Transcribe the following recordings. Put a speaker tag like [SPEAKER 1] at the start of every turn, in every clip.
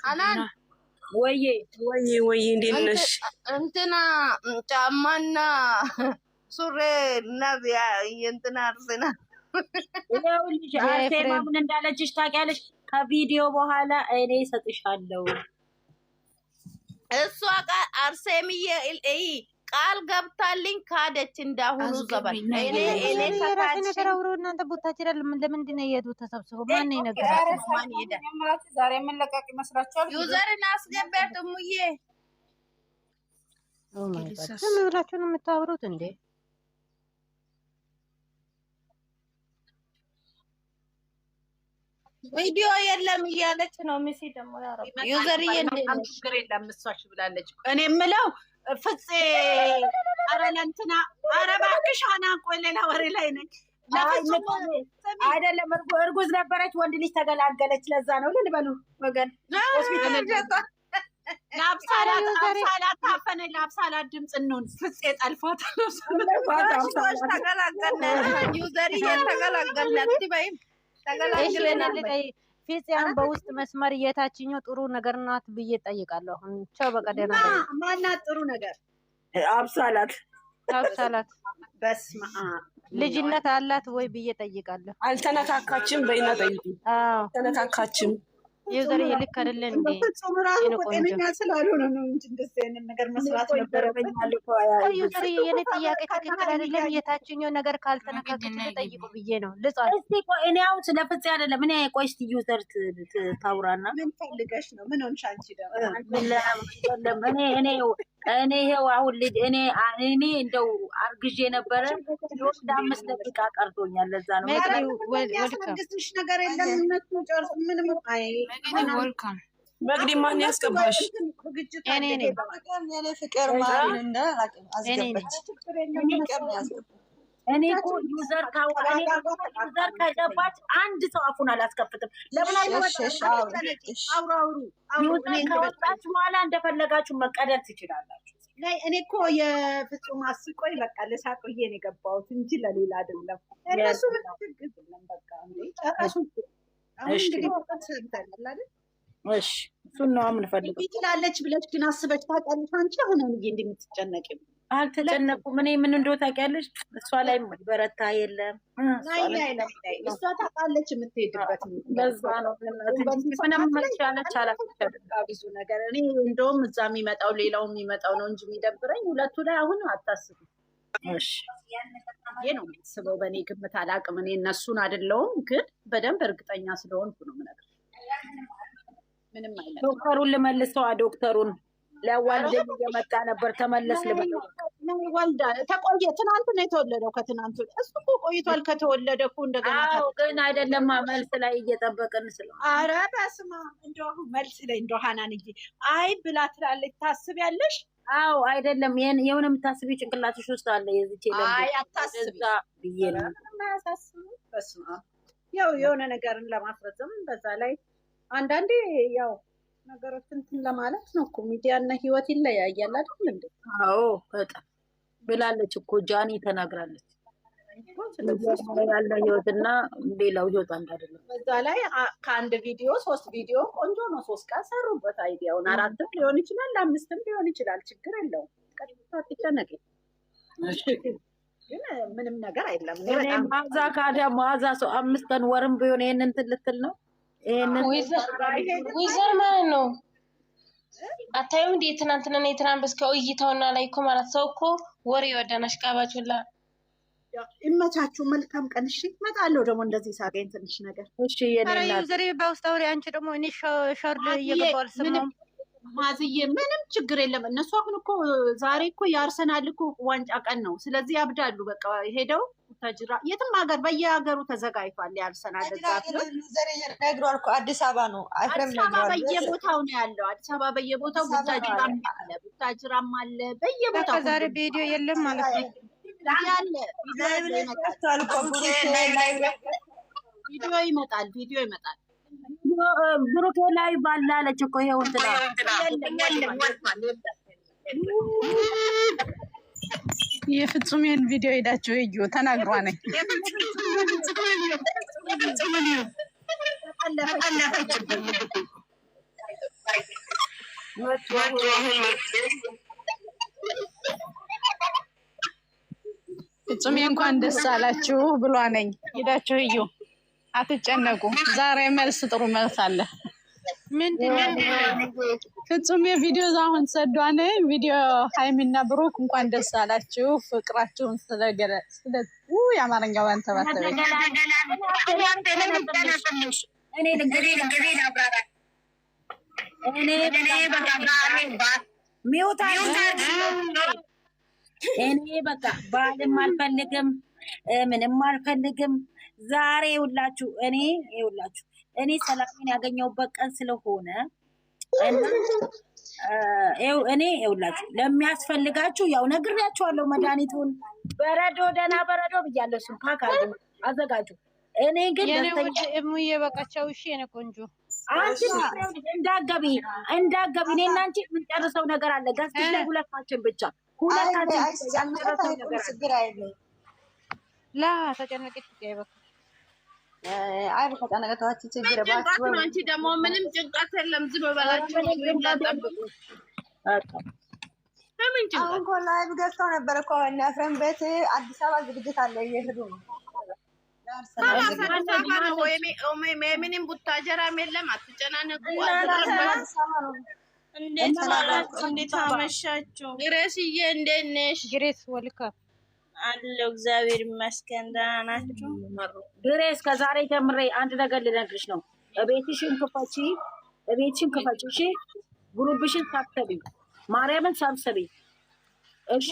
[SPEAKER 1] አናን
[SPEAKER 2] ወይ እንዴት ነሽ?
[SPEAKER 1] እንትና ጫማና ሱሬ እና እንትና አርሰና
[SPEAKER 3] ይኸውልሽ አርሴማ ምን እንዳለችሽ ታውቂያለሽ? ከቪዲዮ በኋላ እኔ እሰጥሻለሁ።
[SPEAKER 1] እሷ አርሴምዬ ቃል ገብታልኝ ካደች እንዳሁኑ ዘበን እኔ
[SPEAKER 4] ተካችኝ። እናንተ ቦታችሁ ለምንድን ነው የሄዱት ተሰብስበው? ማን ነው የነገራችሁ?
[SPEAKER 1] ማን ሄደ?
[SPEAKER 5] ዛሬ የምንለቀቅ ይመስላችኋል?
[SPEAKER 1] ዩዘርን አስገባት ሙዬ።
[SPEAKER 4] ኦ ማይ ጋድ ምን ብላችሁ ነው የምታወሩት እንዴ?
[SPEAKER 1] ቪዲዮ የለም እያለች ነው። ሚሲ ደግሞ ያረብ ዩዘር
[SPEAKER 5] ችግር የለም እሷሽ ብላለች። እኔ የምለው ፍፄ ኧረ ለእንትና ኧረ እባክሽ ሀናን ቆይ ሌላ ወሬ ላይ ነኝ።
[SPEAKER 3] አይደለም እርጉዝ ነበረች፣ ወንድ ልጅ ተገላገለች። ለዛ ነው ልበሉ ወገን
[SPEAKER 5] ለአብሳላት ታፈነ ለአብሳላት ድምፅ እንሆን ፍፄ ጠልፏት
[SPEAKER 1] ተገላገልን። ዩዘር ተገላገልን ትበይም ተገላግለናል።
[SPEAKER 4] ፊጽያን በውስጥ መስመር የታችኛው ጥሩ ነገር ናት ብዬ ጠይቃለሁ። አሁን ቻው በቀደና
[SPEAKER 5] ማናት ጥሩ ነገር?
[SPEAKER 4] አብሳላት
[SPEAKER 5] በስመ አብ
[SPEAKER 4] ልጅነት አላት ወይ ብዬ ጠይቃለሁ።
[SPEAKER 2] አልተነካካችም በይና ጠይቂ። አልተነካካችም
[SPEAKER 4] ዩዘር ልክ አይደለም እንዴ?
[SPEAKER 5] በፍጹም ራሱ ጤነኛ ስላልሆነ ነው እንጂ እንደዚህ አይነት ነገር መስራት ነበረብኝ።
[SPEAKER 4] ዩዘር የኔ ጥያቄ ትክክል አይደለም። የታችኛው ነገር ካልተነካከች ጠይቁ ብዬ ነው። ልጻፍ
[SPEAKER 3] እስቲ ቆይ እኔ አሁን ስለ ፍፄ አይደለም እኔ ቆይ እስቲ ዩዘር ታውራና
[SPEAKER 5] ምን ፈልገሽ ነው? ምን ሆንሽ አንቺ ደግሞ?
[SPEAKER 3] እኔ ይሄው አሁን ልጅ እኔ እንደው አርግዤ ነበረ ወደ 5 ደቂቃ ቀርቶኛል። ለዛ ነው
[SPEAKER 5] ወልካም ነገር የለም እነሱ ጨርስ ምንም አይ
[SPEAKER 2] ወልካም መግዲ ማን ያስገባሽ?
[SPEAKER 4] እኔ ነኝ።
[SPEAKER 5] ፍቅር ማን እንደ አስገባች
[SPEAKER 3] እኔ እኮ ዩዘር ከገባች አንድ ሰው አፉን አላስከፍትም። ለምን አውሩ ዩዘር ከወጣች በኋላ እንደፈለጋችሁ መቀደር ትችላላችሁ።
[SPEAKER 5] እኔ እኮ የፍጹም አስቆይ በቃ ለሳቆዬ ነው የገባሁት እንጂ ለሌላ አይደለም። እነሱ ምን ትግልም በቃ እንዴ ጨራሹ አሁን እንግዲህ ወጣት ሰምታለህ አይደል?
[SPEAKER 3] እሺ እሱን ነው የምንፈልገው።
[SPEAKER 5] ይችላለች ብለሽ ግን አስበሽ ታውቂያለሽ? አንቺ አሁን እንደምትጨነቂ
[SPEAKER 3] አልተጨነቁም። እኔ ምን እንደው ታውቂያለሽ? እሷ ላይ በረታ የለም
[SPEAKER 5] እሷ ታውቃለች የምትሄድበት።
[SPEAKER 3] በዛ ነው ምንም መቻለች አላፈቻለች
[SPEAKER 5] ብዙ ነገር። እኔ እንደውም እዛ የሚመጣው ሌላው የሚመጣው ነው እንጂ የሚደብረኝ ሁለቱ ላይ አሁን አታስቡ።
[SPEAKER 3] እሺ
[SPEAKER 5] ይሄ ነው የምትስበው። በእኔ ግምት አላውቅም። እኔ እነሱን አይደለሁም ግን በደንብ እርግጠኛ ስለሆንኩ ነው የምነግርሽ። ምንም አይነት
[SPEAKER 3] ዶክተሩን ልመልሰዋ ዶክተሩን ለዋልደኝ እየመጣ ነበር። ተመለስ ልበለው።
[SPEAKER 5] ወልዳ ተቆየ። ትናንት ነው የተወለደው። ከትናንት እሱ እኮ ቆይቷል ከተወለደ እኮ እንደገና።
[SPEAKER 3] አዎ ግን አይደለም መልስ ላይ እየጠበቅን ስለሆነ።
[SPEAKER 5] ኧረ በስመ አብ እንደው መልስ ላይ እንደው ሀናንዬ አይ ብላ ትላለች። ታስቢያለሽ?
[SPEAKER 3] አዎ አይደለም የሆነ የምታስቢው ጭንቅላትሽ ውስጥ አለ። የዚች የለም
[SPEAKER 5] አይ አታስቢ
[SPEAKER 3] ብዬ ነው
[SPEAKER 5] ማያሳስቡ። በስመ አብ ያው የሆነ ነገርን ለማስረዘም በዛ ላይ አንዳንዴ ያው ነገሮች እንትን ለማለት ነው እኮ ሚዲያ እና ህይወት ይለያያል አይደል እንዴ?
[SPEAKER 3] አዎ በጣም ብላለች እኮ ጃኒ ተናግራለች። ያለ ህይወትና ሌላው ህይወት አንድ አይደለም።
[SPEAKER 5] በዛ ላይ ከአንድ ቪዲዮ 3 ቪዲዮ ቆንጆ ነው። 3 ቀን ሰሩበት። አይዲያውን 4ም ሊሆን ይችላል 5ም ሊሆን ይችላል። ችግር የለውም። ቀጥታ ትጨነቂ ግን ምንም ነገር አይደለም።
[SPEAKER 3] እኔ ማዛ ካዲያ ማዛ ሰው 5 ቀን ወርም ቢሆን ይሄንን ትልትል ነው።
[SPEAKER 6] ዊዘር ማለት ነው። አታዩም እንዴ? ትናንትና ነው የትናንት በስከው እይታውና ላይ እኮ ማለት ሰው እኮ ወሬ ወደናሽ ቃባችሁላ
[SPEAKER 5] ይመቻችሁ። መልካም ቀን። እሺ እመጣለሁ ደግሞ እንደዚህ ሳገኝ ትንሽ ነገር።
[SPEAKER 3] እሺ የኔና
[SPEAKER 4] ዩዘር በውስጥ አውሪ። አንቺ ደግሞ እኔ ሾርድ እየገባሁ አልሰማሁም።
[SPEAKER 5] ማዝዬ ምንም ችግር የለም። እነሱ አሁን እኮ ዛሬ እኮ የአርሰናል እኮ ዋንጫ ቀን ነው። ስለዚህ ያብዳሉ። በቃ ሄደው ተጅራ የትም ሀገር በየሀገሩ ተዘጋጅቷል። የአርሰናል
[SPEAKER 7] ነግሯል እኮ አዲስ አበባ ነው።
[SPEAKER 5] አዲስ አበባ በየቦታው ነው ያለው። አዲስ አበባ በየቦታው ቡታጅራም አለ፣ ቡታጅራም አለ በየቦታው።
[SPEAKER 4] ዛሬ ቪዲዮ የለም ማለት ነው
[SPEAKER 5] ያለ ቪዲዮ ይመጣል። ቪዲዮ ይመጣል።
[SPEAKER 3] ብሩኬ ላይ ባላለች እኮ ይሄው እንትና
[SPEAKER 7] የፍጹሜን ቪዲዮ ሄዳችሁ እዩ። ተናግሯ ነኝ ፍጹሜ እንኳን ደስ አላችሁ ብሏ ነኝ። ሄዳችሁ እዩ፣ አትጨነቁ። ዛሬ መልስ ጥሩ መልስ አለ። ፍጹሜ ቪዲዮ አሁን ሰዷነ ቪዲዮ ሃይሚና ብሩክ እንኳን ደስ አላችሁ ፍቅራችሁን የአማርኛው አንተባተበ
[SPEAKER 3] እኔ በቃ ባልም አልፈልግም ምንም አልፈልግም። ዛሬ ይውላችሁ እኔ ሰላምን ያገኘሁበት ቀን ስለሆነ እኔ ይውላችሁ ለሚያስፈልጋችሁ ያው ነግሬያችኋለሁ። መድኃኒቱን በረዶ ደህና በረዶ ብያለሁ። እሱን ፓክ አዘጋጁ። እኔ ግን
[SPEAKER 4] እሙዬ በቃቸው። እሺ የኔ ቆንጆ
[SPEAKER 3] አንቺ እንዳገቢ እኔ እና አንቺ የምንጨርሰው ነገር አለ። ጋስሽ ላይ ሁለታችን ብቻ
[SPEAKER 4] ላ ተጨነቀች ይበቃ።
[SPEAKER 1] አይ ከተጨነቀታች ችግር ባችሁ
[SPEAKER 2] አንቺ ደግሞ ምንም ጭንቀት የለም። ዝም በላችሁ እንዳጠብቁ አሁን
[SPEAKER 1] እኮ ላይቭ ገብተው ነበር እኮ እና ፍሬም ቤት አዲስ አበባ ዝግጅት አለ እየሄዱ ነው።
[SPEAKER 2] ምንም ቡታጀራም የለም። አትጨናነቁ። እንዴት አመሻችሁ? ግሬስዬ እንዴት ነሽ?
[SPEAKER 4] ግሬስ ወልካ
[SPEAKER 2] አለው እግዚአብሔር ይመስገን። ደህና ናችሁ?
[SPEAKER 3] ግሬስ ከዛሬ ጀምሬ አንድ ነገር ልነግርሽ ነው። እቤትሽን ክፈቺ፣ እሺ? ጉሩብሽን ሰብስቢ፣ ማርያምን ሰብስቢ፣ እሺ?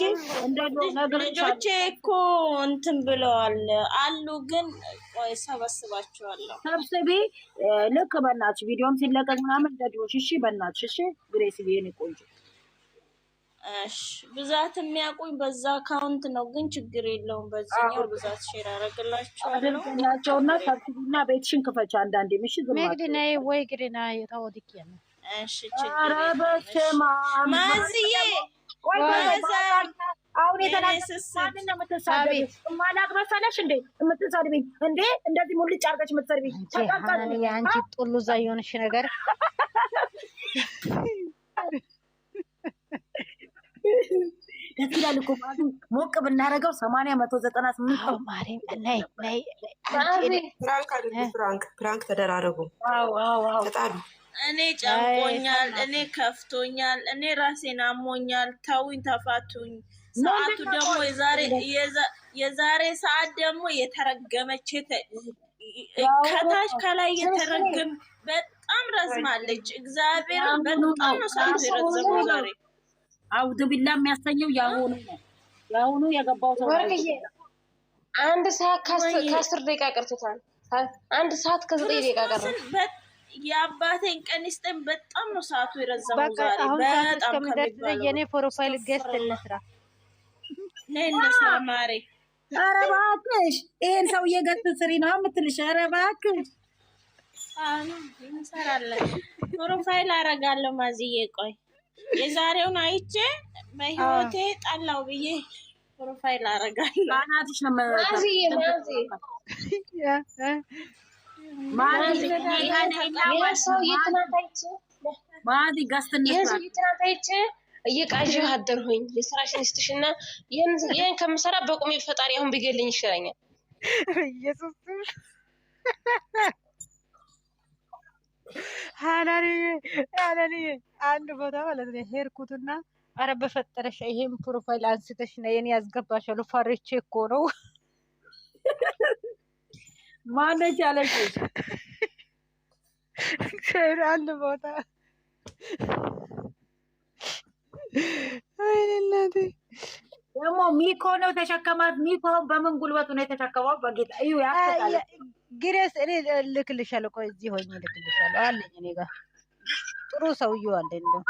[SPEAKER 2] ልጆቼ እኮ እንትን ብለዋል አሉ፣ ግን ቆይ ሰበስባቸዋለሁ።
[SPEAKER 3] ሰብስቢ ልክ በእናትሽ ቪዲዮም ሲለቀቅ ምናምን እንደዲዎች እሺ? በእናትሽ እሺ? ግሬስ የኔ ቆንጆ
[SPEAKER 2] እሺ። ብዛት የሚያውቁኝ በዛ አካውንት ነው፣ ግን ችግር የለውም። በዚህኛው ብዛት ሼር አደረግላቸውና
[SPEAKER 3] ሰብስቢና ቤትሽን ክፈቺ። አንዳንዴ ምሽ
[SPEAKER 4] መግድና ወይ ግድና የታወድክ ያለ
[SPEAKER 2] እሺ። ችግር ማዝዬ
[SPEAKER 3] አሁን የተናገርኩት ማላቅ መሰለሽ እንዴ? የምትሰድቢኝ እንዴ? እንደዚህ ሙልጭ አድርገሽ የምትሰድቢኝ
[SPEAKER 4] አንቺ ጡሉ እዛ የሆነሽ ነገር
[SPEAKER 3] ደስ ይላል እኮ ሞቅ ብናደርገው 80-198
[SPEAKER 8] ፕራንክ ተደራረጉ። ተጣሉ።
[SPEAKER 2] እኔ ጨንቆኛል፣ እኔ ከፍቶኛል፣ እኔ ራሴን አሞኛል። ተውኝ፣ ተፋቱኝ። ሰዓቱ ደግሞ የዛሬ ሰዓት ደግሞ የተረገመች ከታች ከላይ የተረገም በጣም ረዝማለች። እግዚአብሔር በጣም ነው ሰዓቱ የረዘመው ዛሬ።
[SPEAKER 3] አውዱ ቢላ የሚያሰኘው ያሁኑ የገባው ሰው
[SPEAKER 6] አንድ ሰዓት ከ10 ደቂቃ ቀርቶታል። አንድ ሰዓት ከ9 ደቂቃ ቀርቶ
[SPEAKER 2] የአባቴን ቀን ይስጠን። በጣም ነው ሰዓቱ የረዘመው ዛሬ። በጣም ከሚባለው
[SPEAKER 4] የኔ ፕሮፋይል ገስት እንስራ
[SPEAKER 2] ማሬ።
[SPEAKER 3] ኧረ እባክሽ ይሄን ሰውዬ ገስት ስሪ ነው የምትልሽ። ኧረ እባክሽ
[SPEAKER 2] እንሰራለን። ፕሮፋይል አደርጋለሁ ማዝዬ። ቆይ የዛሬውን አይቼ በህይወቴ ጠላው ብዬ ፕሮፋይል አደርጋለሁ።
[SPEAKER 3] ባናትሽ ነው ማዚ
[SPEAKER 6] ጋስተኝታይቼ እየቃዥ አደርሁኝ። የስራሽን ይስጥሽና ይሄን ከምሰራ በቁሜ ፈጣሪ አሁን ቢገልኝ ይሻለኛል።
[SPEAKER 4] ኢየሱስ ሃናሪ አንድ ቦታ ማለት ነው ሄድኩትና፣ ኧረ በፈጠረሽ ይሄን ፕሮፋይል አንስተሽ ነው የኔ ያስገባሻሉ። ፈርቼ እኮ ነው።
[SPEAKER 3] ማነች ያለሽ?
[SPEAKER 4] አንድ ቦታ አይነላቴ
[SPEAKER 3] ደግሞ ሚኮ ነው ተሸከማት። ሚኮ በምን ጉልበቱ ነው የተሸከመው? በጌታ እዩ ያስተካለ
[SPEAKER 4] ግሬስ እኔ ልክልሻለሁ። ቆይ እዚህ ሆኜ ልክልሻለሁ አለኝ። እኔ ጋር ጥሩ ሰውዬው አለ። እንደው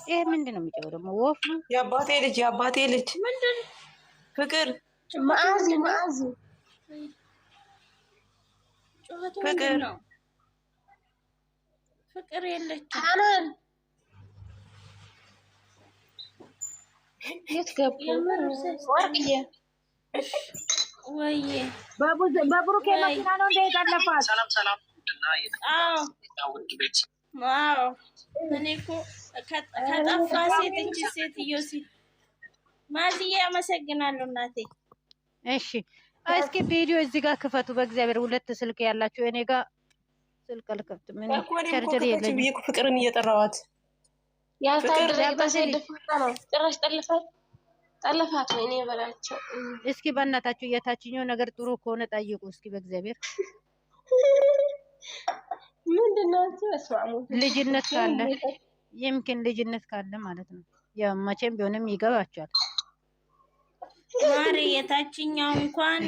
[SPEAKER 4] ይሄ ምንድን ነው የሚጨው ደግሞ? ወፍ ነው።
[SPEAKER 8] የአባቴ ልጅ
[SPEAKER 2] ምንድን
[SPEAKER 8] ፍቅር
[SPEAKER 6] ማዚ
[SPEAKER 2] ፍቅር ነው። ፍቅር የለችም።
[SPEAKER 6] አናን የት ገቡ? ወርቅዬ
[SPEAKER 2] ወይዬ
[SPEAKER 3] በብሩኬ መኪና ነው እንደ የጠለፋት።
[SPEAKER 2] አዎ ዋው እኔ እኮ ከጠፋ ሴት እቺ ሴትዮ ማዝዬ አመሰግናለሁ እናቴ።
[SPEAKER 4] እሺ እስኪ ቪዲዮ እዚህ ጋር ክፈቱ በእግዚአብሔር። ሁለት ስልክ ያላችሁ እኔ ጋር ስልክ አልከፍትም። ምን ቻርጀር የለኝም።
[SPEAKER 8] ፍቅርን እየጠራዋት
[SPEAKER 6] ያልታደረገ ደፍታ ነው ጭራሽ ጠለፋት ነው። እኔ በላቸው
[SPEAKER 4] እስኪ በእናታችሁ የታችኛው ነገር ጥሩ ከሆነ ጠይቁ እስኪ በእግዚአብሔር።
[SPEAKER 6] ምንድነው ተስማሙ?
[SPEAKER 4] ልጅነት ካለ ይምኪን ልጅነት ካለ ማለት ነው። ያው መቼም ቢሆንም ይገባቸዋል።
[SPEAKER 2] ማሪ የታችኛው እንኳን